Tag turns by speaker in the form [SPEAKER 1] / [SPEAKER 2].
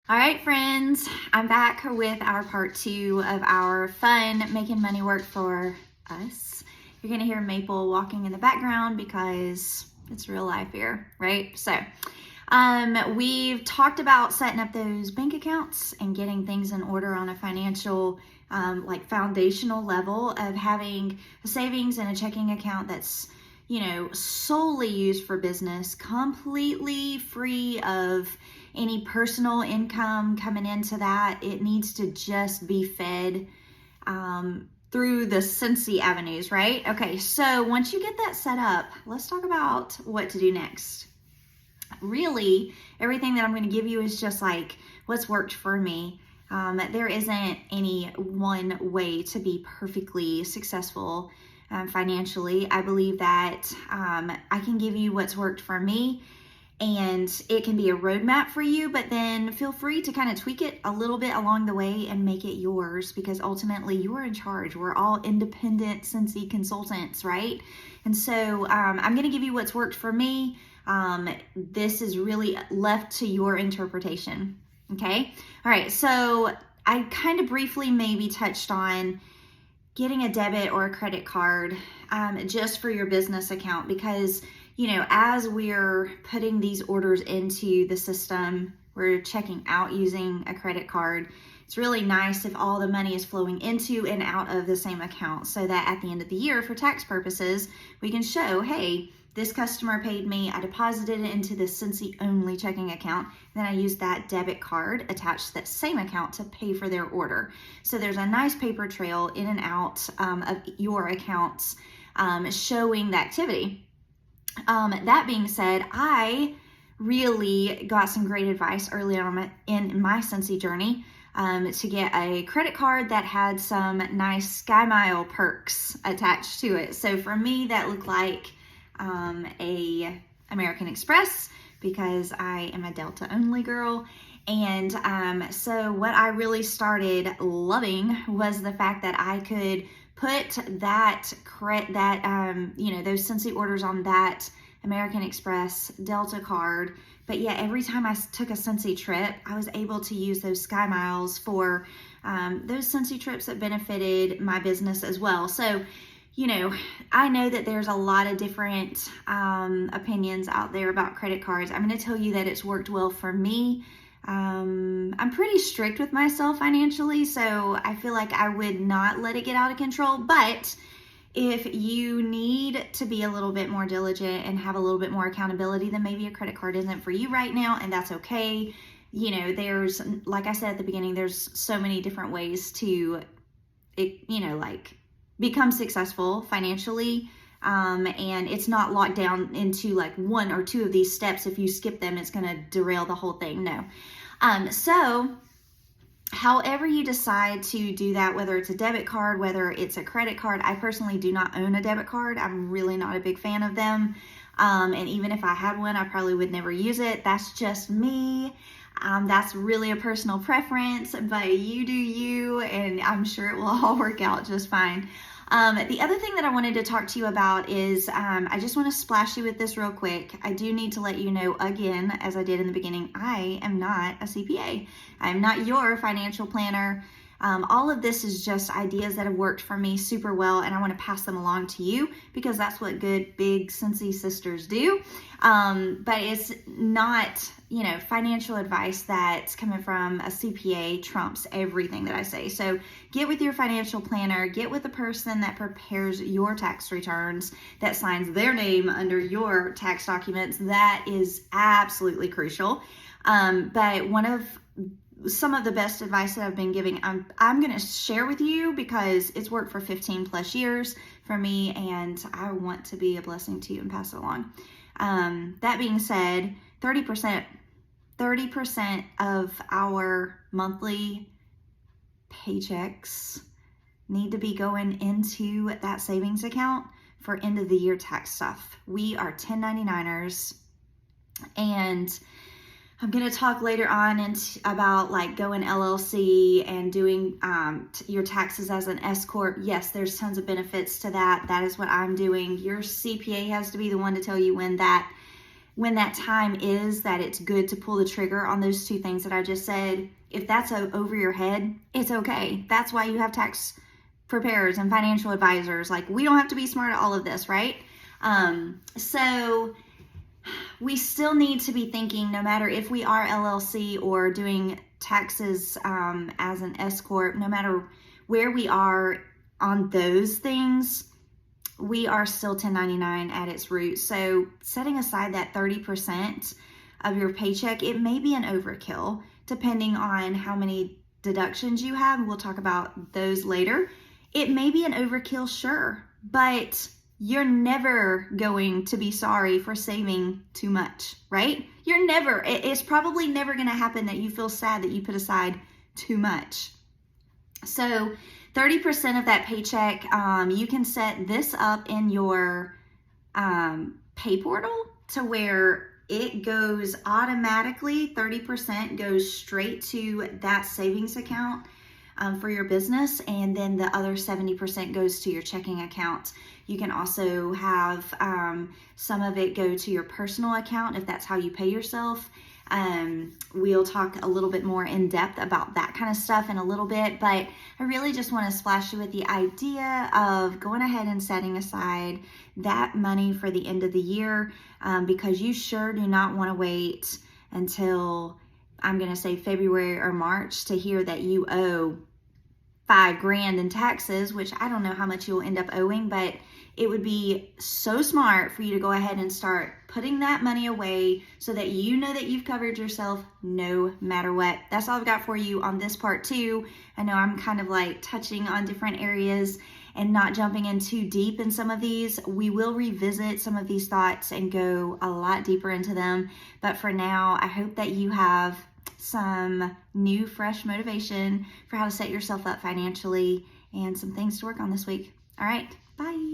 [SPEAKER 1] All right, friends, I'm back with our part 2 of our fun making money work for us. You're going to hear Maple walking in the background because it's real life here, right? So, we've talked about setting up those bank accounts and getting things in order on a financial, foundational level of having a savings and a checking account that's solely used for business, completely free of any personal income coming into that. It needs to just be fed through the Cincy avenues, right? Okay, so once you get that set up, let's talk about what to do next. Really, everything that I'm going to give you is just like what's worked for me. There isn't any one way to be perfectly successful financially. I believe that I can give you what's worked for me, and it can be a roadmap for you, but then feel free to kind of tweak it a little bit along the way and make it yours, because ultimately you are in charge. We're all independent Cincy consultants, right? And so I'm going to give you what's worked for me. This is really left to your interpretation. Okay. All right. So I kind of briefly maybe touched on getting a debit or a credit card just for your business account, because as we're putting these orders into the system, we're checking out using a credit card. It's really nice if all the money is flowing into and out of the same account, so that at the end of the year, for tax purposes, we can show, hey, this customer paid me, I deposited it into this Cincy only checking account, then I used that debit card attached to that same account to pay for their order. So there's a nice paper trail in and out of your accounts showing the activity. That being said, I really got some great advice early on in my Cincy journey to get a credit card that had some nice Sky Mile perks attached to it. So for me, that looked like a American Express, because I am a Delta only girl. And so what I really started loving was the fact that I could put those Cincy orders on that American Express Delta card. But yet every time I took a Cincy trip, I was able to use those Sky Miles for those Cincy trips that benefited my business as well. So I know that there's a lot of different opinions out there about credit cards. I'm going to tell you that it's worked well for me. I'm pretty strict with myself financially, so I feel like I would not let it get out of control. But if you need to be a little bit more diligent and have a little bit more accountability, then maybe a credit card isn't for you right now, and that's okay. There's, like I said at the beginning, there's so many different ways to, become successful financially. And it's not locked down into like one or two of these steps. If you skip them, it's going to derail the whole thing. No. So however you decide to do that, whether it's a debit card, whether it's a credit card, I personally do not own a debit card. I'm really not a big fan of them. And even if I had one, I probably would never use it. That's just me. That's really a personal preference, but you do you, and I'm sure it will all work out just fine. The other thing that I wanted to talk to you about is, I just want to splash you with this real quick. I do need to let you know again, as I did in the beginning, I am not a CPA. I'm not your financial planner. All of this is just ideas that have worked for me super well, and I want to pass them along to you because that's what good big Cincy sisters do. But it's not, financial advice that's coming from a CPA trumps everything that I say. So get with your financial planner, get with the person that prepares your tax returns, that signs their name under your tax documents. That is absolutely crucial. But some of the best advice that I've been giving, I'm going to share with you because it's worked for 15 plus years for me, and I want to be a blessing to you and pass it along. That being said, 30% of our monthly paychecks need to be going into that savings account for end of the year tax stuff. We are 1099ers, and I'm going to talk later on about like going LLC and doing your taxes as an S Corp. Yes, there's tons of benefits to that. That is what I'm doing. Your CPA has to be the one to tell you when that when that time is that it's good to pull the trigger on those two things that I just said, if that's over your head, it's okay. That's why you have tax preparers and financial advisors. Like, we don't have to be smart at all of this, right? So we still need to be thinking, no matter if we are LLC or doing taxes as an S Corp, no matter where we are on those things, we are still 1099 at its root. So setting aside that 30% of your paycheck, it may be an overkill depending on how many deductions you have. We'll talk about those later. It may be an overkill, sure, but you're never going to be sorry for saving too much, right? It's probably never going to happen that you feel sad that you put aside too much. So 30% of that paycheck, you can set this up in your pay portal to where it goes automatically. 30% goes straight to that savings account for your business, and then the other 70% goes to your checking account. You can also have some of it go to your personal account if that's how you pay yourself. We'll talk a little bit more in depth about that kind of stuff in a little bit, but I really just want to splash you with the idea of going ahead and setting aside that money for the end of the year, because you sure do not want to wait until, I'm going to say, February or March to hear that you owe $5,000 in taxes, which I don't know how much you'll end up owing, but it would be so smart for you to go ahead and start putting that money away so that you know that you've covered yourself no matter what. That's all I've got for you on this part too. I know I'm kind of like touching on different areas and not jumping in too deep in some of these. We will revisit some of these thoughts and go a lot deeper into them. But for now, I hope that you have some new, fresh motivation for how to set yourself up financially and some things to work on this week. All right, bye.